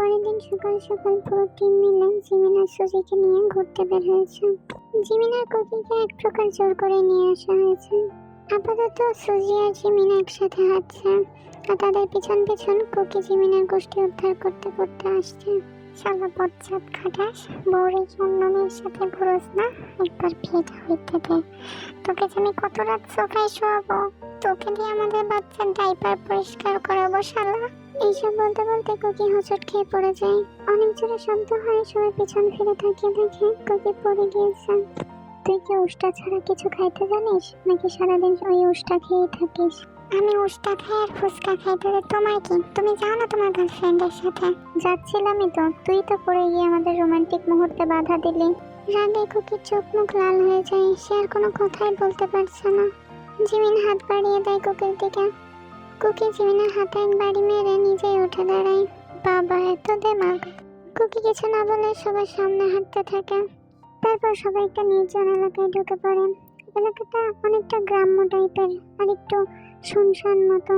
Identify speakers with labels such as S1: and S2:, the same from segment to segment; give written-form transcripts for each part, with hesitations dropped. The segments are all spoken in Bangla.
S1: পরের দিন সকাল সকাল পুরো টিম মিলে জিমিন আর সুজিকে নিয়ে ঘুরতে বের হয়েছে। জিমিন আর কুকিকে এক প্রকার জোর করে নিয়ে আসা হয়েছে। আপাতত সুজি আর জিমিন একসাথে হাঁটছে, আর তাদের পিছন পিছন কুকি জিমিনের গোষ্ঠী উদ্ধার করতে করতে আসছে। শালা বজ্জাত খাটাস, বউরে অন্য মেয়ের সাথে ঘুরোস না, একবার বিয়েটা হইতে দে। তোকে যে আমি কত রাত সোফায় শোয়াবো, তোকে দিয়ে আমাদের বাচ্চার ডাইপার পরিষ্কার করাবো শালা। এইসব বলতে বলতে কুকি হোঁচট খেয়ে পড়ে যায়। অনেক জোরে শব্দ হয়, সবাই পিছন ফিরে তাকিয়ে দেখে কুকি পড়ে গিয়েছে। তুই কি উষ্টা ছাড়া কিছু খাইতে জানিস, নাকি সারাদিন ওই উষ্টা খেয়েই থাকিস? আমি উষ্টা খাই আর ফুচকা খাই, তাহলে তোমার কি? তুমি যাও না তোমার গার্লফ্রেন্ডের সাথে। যাচ্ছিলামই তো, তুই তো পড়ে গিয়ে আমাদের রোমান্টিক মুহূর্তে বাধা দিলি। রাগে কুকির চোখ মুখ লাল হয়ে যায়, সে আর কোনো কথাই বলতে পারছে না। জিমিন হাত বাড়িয়ে দেয় কুকির দিকে। কুকি জিমিনের হাতে এক বাড়ি মেরে নিজেই উঠে দাঁড়ায়। বাবা এত দেমাগ! কুকি কিছু না বলে সবার সামনে হাঁটতে থাকে। তারপর সবাই একটা নির্জন এলাকায় ঢুকে পড়ে। এলাকাটা অনেকটা গ্রাম্য টাইপের আর একটু শুনশান মতো।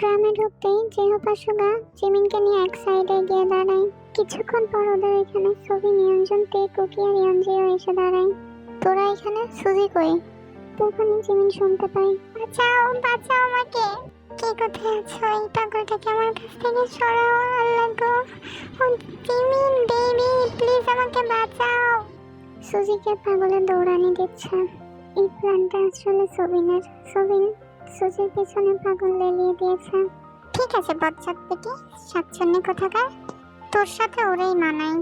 S1: গ্রামে ঢুকতেই জেহপাসুগা জিমিনকে নিয়ে এক সাইডে গিয়ে দাঁড়ায়। কিছুক্ষণ পর ওদের এখানে ছবি নিয়ন্ত্রণ পেয়ে কুকি আর ইয়ঞ্জিও এসে দাঁড়ায়। তোরা এখানে? সুজি কই? তখনই জিমিন শুনতে পায়, বাঁচাও বাঁচাও আমাকে। কে কোথায় আছো? এই পাগলটাকে আমার কাছ থেকে সরাও, আল্লাহ গো। ও জিমিন বেবি, প্লিজ আমাকে বাঁচাও। সুজিকে পাগলে দৌড়ানি দিচ্ছে। এই প্ল্যানটা আসলে সবিনের। সবিন সুজির পিছনে পাগল লেলিয়ে দিয়েছে। ঠিক আছে বজ্জাত বেটি, শাকচুন্নি কোথাকার, তোর সাথে ওরেই মানাই,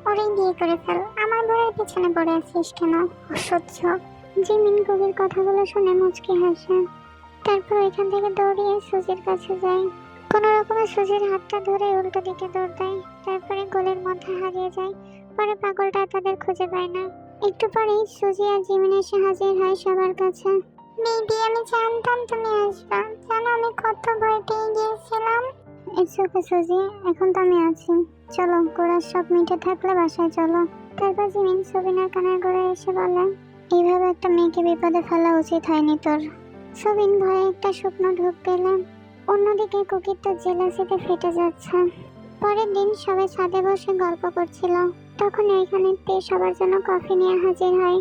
S1: ওরেই বিয়ে করে ফেল। আমার বউয়ের পিছনে পড়ে আছিস কেন, অসহ্য। জিমিন কুকির কথাগুলো শুনে মুচকি হাসে। তারপর এখান থেকে দৌড়িয়ে সুজির কাছে যায়। কোনো রকমে সুজির হাতটা ধরে উল্টো দিকে দৌড় দেয়। তারপরে গোলের মধ্যে হারিয়ে যায়। পরে পাগলটা তাদের খুঁজে পায় না। একটু পরেই সুজি আর জিমিন এসে হাজির হয় সবার কাছে। বেবি, আমি জানতাম তুমি আসবা, জানো আমি কত ভয় পেয়ে গিয়েছিলাম। ইটস ওকে সুজি, এখন তো আমি আছি, চলো গোড়ার সব মিটে থাকলে বাসায় চলো। তারপর জিমিন সবিনের কানের গোড়ায় এসে বলে, এইভাবে একটা মেয়েকে বিপদে ফেলা উচিত হয়নি তোর। সবিন ভয়ে একটা শুকনো ঢোক পেল। অন্যদিকে কুকির তো জেলাসিতে ফেটে যাচ্ছে। পরের দিন সবাই ছাদে বসে গল্প করছিল। তখন এখানে তে সবার জন্য কফি নিয়ে হাজির হয়।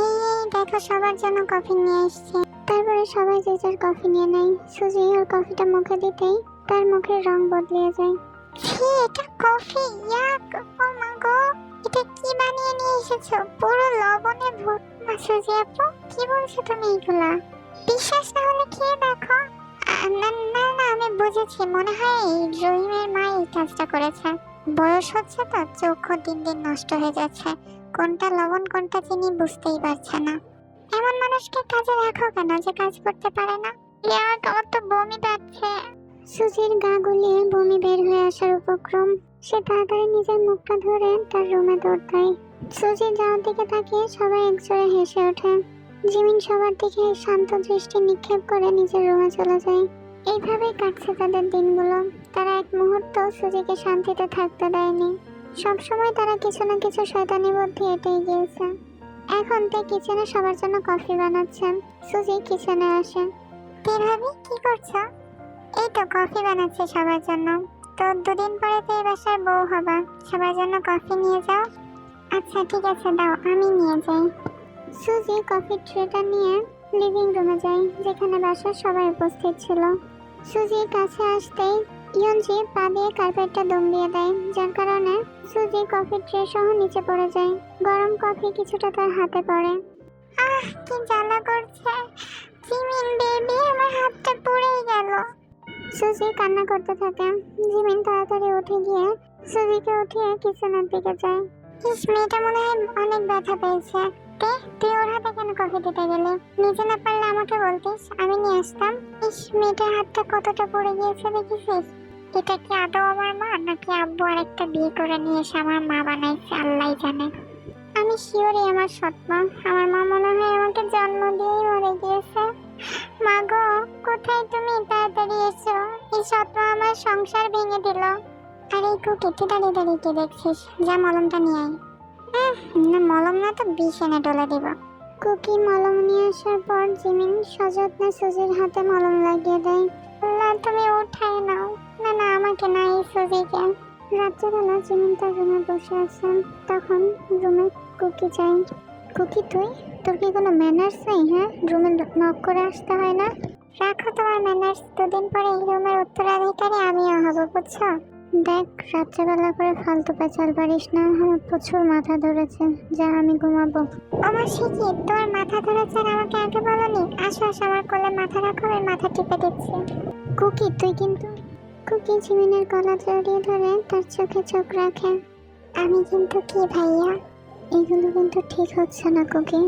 S1: এই দেখো, সবার জন্য কফি নিয়ে এসেছি। তারপরে সবাই যে যার কফি নিয়ে নেয়। সুজি ওর কফিটা মুখে দিতেই তার মুখের রং বদলে যায়। ছি, এটা কফি, ইয়াক! ও মা গো, এটা কি বানিয়ে নিয়ে এসেছো? পুরো লবণে ভর্তি। সুজি আপু, কি বলছো তুমি এইগুলা? বিশ্বাস না হলে খেয়ে দেখো। না না না, আমি বুঝেছি, মনে হয় এই রহিমের মা এই কাজটা করেছে। বয়স হচ্ছে তো, চোখও দিন দিন নষ্ট হয়ে যাচ্ছে, কোনটা লবণ কোনটা চিনি বুঝতেই পারছে না। এমন মানুষকে কাজে রাখো কেন যে কাজ করতে পারে না? ইয়ার, আমার তো বমি পাচ্ছে। সুজির গা গুলিয়ে বমি বের হয়ে আসার উপক্রম। সে তাড়াতাড়ি নিজের মুখটা ধরে তার রুমে দৌড় দেয়। সুজি যাওয়ার দিকে তাকিয়ে সবাই একজোড়ে হেসে ওঠে। জিমিন সবার দিকে শান্ত দৃষ্টি নিক্ষেপ করে নিজের রুমে চলে যায়। এইভাবেই কাটছে তাদের দিনগুলো। তারা এক মুহূর্ত সুজিকে শান্তিতে থাকতে দেয়নি। সবসময় তারা কিছু না কিছু শয়তানি বুদ্ধি এঁটেই গিয়েছে। এখন তে কিচেনে সবার জন্য কফি বানাচ্ছেন। সুজি কিচেনে আসে। তে ভাবি, কি করছো? এই তো কফি বানাচ্ছি সবার জন্য। তো দুদিন পরে তো এই বাসার বউ হবা, সবার জন্য কফি নিয়ে যাও। আচ্ছা ঠিক আছে, দাও আমি নিয়ে যাই। সুজি কফির ট্রেটা নিয়ে লিভিং রুমে যায়, যেখানে বাসার সবাই উপস্থিত ছিল। সুজির কাছে আসতেই ইয়ঞ্জি পা দিয়ে কার্পেটটা দম দিয়ে দেয়, যার কারণে সুজি কফির ট্রে সহ নিচে পড়ে যায়। গরম কফি কিছুটা তার হাতে পড়ে। আহ, কি জ্বালা করছে! জিমিন বেবি, আমার হাতটা পুড়ে গেল। সুজি কান্না করতে থাকে। জিমিন তাড়াতাড়ি উঠে গিয়ে সুজিকে উঠিয়ে কিচেনের দিকে যায়। ইস, মেয়েটা মনে হয় অনেক ব্যথা পেয়েছে। তুই ওর হাতে কেন কফি দিতে গেলি? নিজে না পারলে আমাকে বলতিস, আমি নিয়ে আসতাম। ইস, মেয়েটার হাতটা কতটা পড়ে গিয়েছে দেখেছিস? এটা কি আদৌ আমার মা, নাকি আব্বু আরেকটা বিয়ে করে নিয়ে এসে আমার মা বানাইছে, আল্লাহ জানে। আমি শিওরই আমার সৎ মা। আমার মা মনে হয় আমাকে জন্ম দিয়েই মরে গিয়েছে। মা গো, কোথায় তুমি? তাড়াতাড়ি এসো, এই সৎ মা আমার সংসার ভেঙে দিল। আর এই কুকি, তুই দাঁড়িয়ে দাঁড়িয়ে কি দেখছিস? যা মলমটা নিয়ে আয়। না, মলম না তো বিষ এনে ডলে দিব। কুকি মলম নিয়ে আসার পর জিমিন সযত্নে সুজির হাতে মলম লাগিয়ে দেয়। না, তুমি উঠায় নাও। না না, আমাকে না, এই সুজিকে। রাত্রেবেলা জিমিন তার রুমে বসে আছে। তখন রুমে কুকি যায়। কুকি, তোর কি কোনো ম্যানার্স নেই? হ্যাঁ, রুমে নক করে আসতে হয় না? রাখো তোমার ম্যানার্স, দুদিন পরে এই রুমের উত্তরাধিকারী আমিও হব, বুঝছো? দেখ, রাত্রেবেলা করে ফালতু পেঁচাল পারিস না, আমার প্রচুর মাথা ধরেছে, যা আমি ঘুমাবো। আমার সে কি, তোমার মাথা ধরেছে আর আমাকে আগে বলনি? আসো আসো, আমার কোলে মাথা রাখো, আমি মাথা টিপে দিচ্ছি। কুকি তুই কিন্তু। কুকি জিমিনের গলা জড়িয়ে ধরে তার চোখে চোখ রাখে। আমি কিন্তু কি ভাইয়া, এগুলো কিন্তু ঠিক হচ্ছে না কুকি।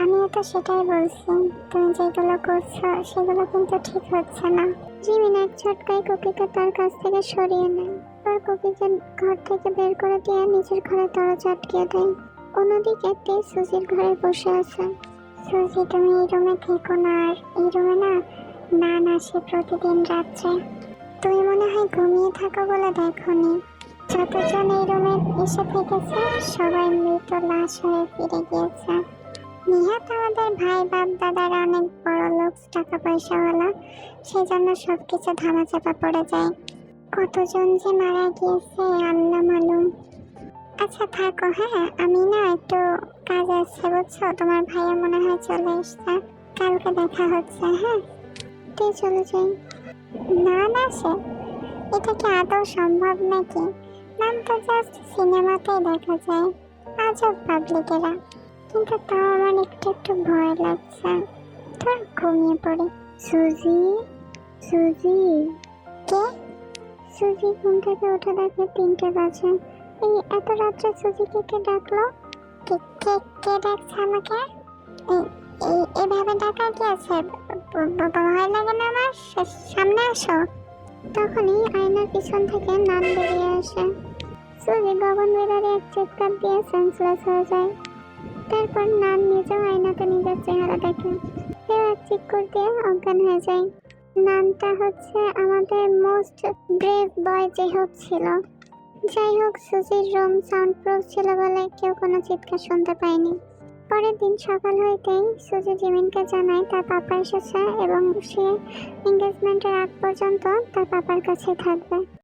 S1: আমিও তো সেটাই বলছি, তুমি যেগুলো করছো সেগুলো কিন্তু ঠিক হচ্ছে না। জিমিন এক ঝটকায় কুকিকে তার কাছ থেকে সরিয়ে নেয়, আর কুকিকে ঘর থেকে বের করে দিয়ে নিজের ঘরে দরজা আটকে দেয়। অন্যদিকে তে সুজির ঘরে বসে আছে। সুজি, তুমি এই রুমে থেকো না, আর এই রুমে না না সে প্রতিদিন রাত্রে। তুমি মনে হয় ঘুমিয়ে থাকো বলে দেখোনি, যতজন এই রুমে এসে থেকেছে সবাই মৃত লাশ হয়ে ফিরে গিয়েছে। নিহাত আমাদের ভাই বাপ দাদারা অনেক বড় লোক, টাকা পয়সাওয়ালা, সেজন্য সবকিছু ধামাচাপা পড়ে যায়। কতজন যে মারা গিয়েছে আল্লাহ মালুম। আচ্ছা থাকো, হ্যাঁ আমি না একটু কাজ আছে বুঝছো, তোমার ভাইয়া মনে হয় চলে এসছে, কালকে দেখা হচ্ছে। হ্যাঁ, তুই চলে যাই। না না সে, এটা কি আদৌ সম্ভব নাকি? নাম তো জাস্ট সিনেমাতেই দেখা যায়, আজব পাবলিকেরা। কিন্তু তাও আমার একটু একটু ভয় লাগছে। তোর ঘুমিয়ে পড়ি। সুজি, সুজি। কে? সুজি ঘুম থেকে উঠে দেখে 3টে বাজে। এই এত রাত্রে সুজিকে কে ডাকলো? কে কে কে ডাকছে আমাকে? এইভাবে ডাকার কি আছে? ভয় লাগে না আমার? সামনে আসো। তখনই আয়নার পিছন থেকে নান বেরিয়ে আসে। সুজি গগন বিদারে এক চিৎকার দিয়ে সেন্সলেস হয়ে যায়। তারপর নান নিজেও আয়নাতে নিজের চেহারা দেখে, কেউ এক চিৎকার দিয়ে অজ্ঞান হয়ে যায়। নানটা হচ্ছে আমাদের মোস্ট ব্রেভ বয় যে হোক ছিল। যাই হোক, সুজির রুম সাউন্ড প্রুফ ছিল বলে কেউ কোনো চিৎকার শুনতে পায়নি। পরের দিন সকাল হইতেই সুজি জিমিনকে জানায় তার পাপা এসেছে এবং সে এঙ্গেজমেন্টের আগ পর্যন্ত তার পাপার কাছে থাকবে।